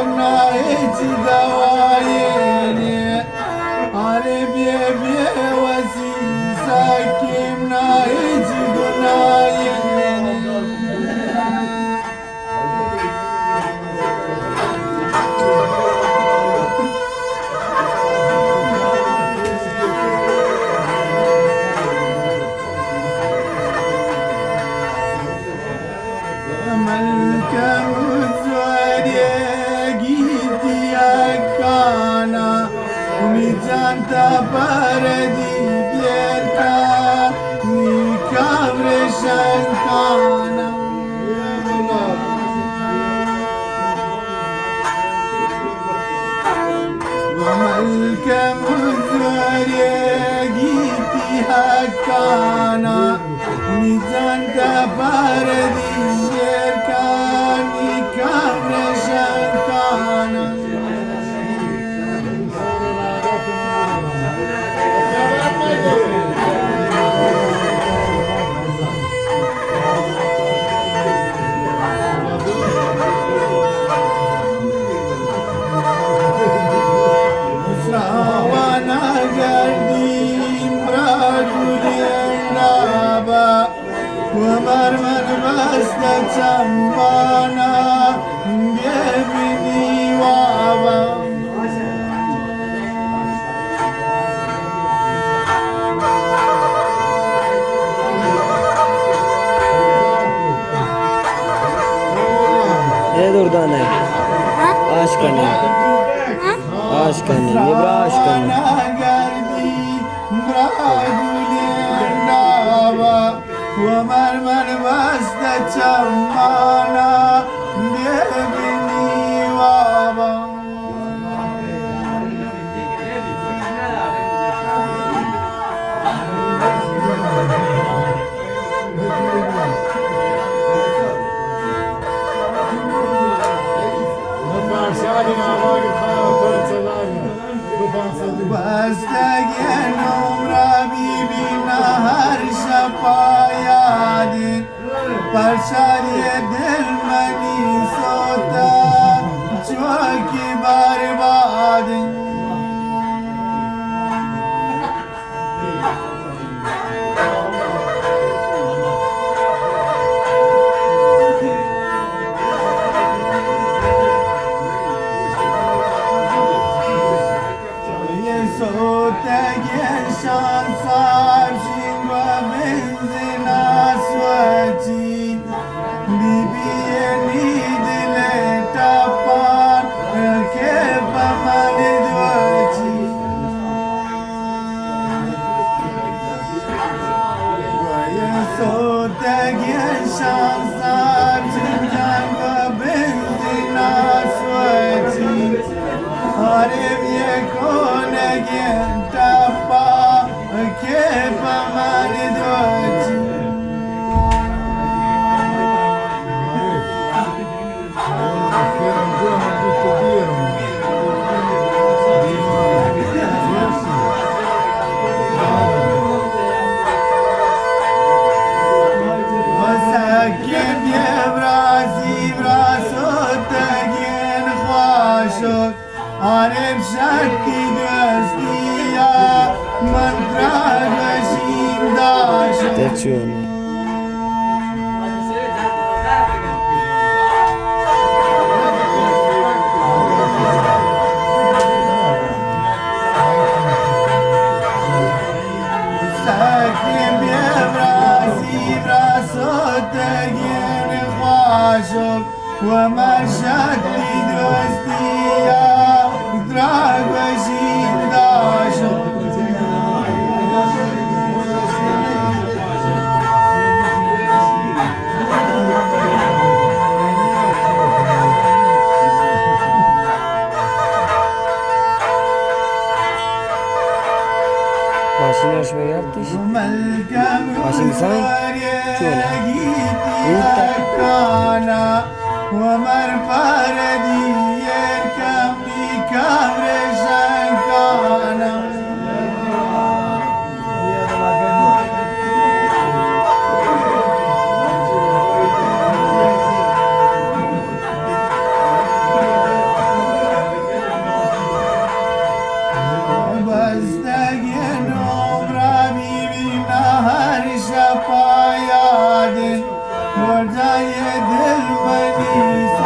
نايت دوايني عرب يبي وسيسا كيم نايت دنايني Janta paradi bierka ni kavre shankana Malka muzwari giti hakana ni janta paradi bierka ni kavre shankana ومرمر بست چمبانا ببینی وابا ये दुर्दान है आश करने ये बड़ा आश करने ومرمر بست چمانا ببینی وابا بستگی نمرا بیبینا هر شپایادی پرشاری دل منی سوتا چوکی بربادی شان سارشین و بنزین اسوچین بیبینی دل تپان که بمن دوچین سوتگی شان سارشین و بنزین اسوچین حرم یکونگی che pa mani doci Osaki biebrazi brasotagin khwashok arif shakti dostiya من راجشیم داشت تچون ساکیم بیبرازی براسوتگین خواشم و مرشدی دوستیا راجشیم داشت ماشینش میگردیش ماشین سای چونه کانا و مر پردی کم بی کامرشان کانا يد البني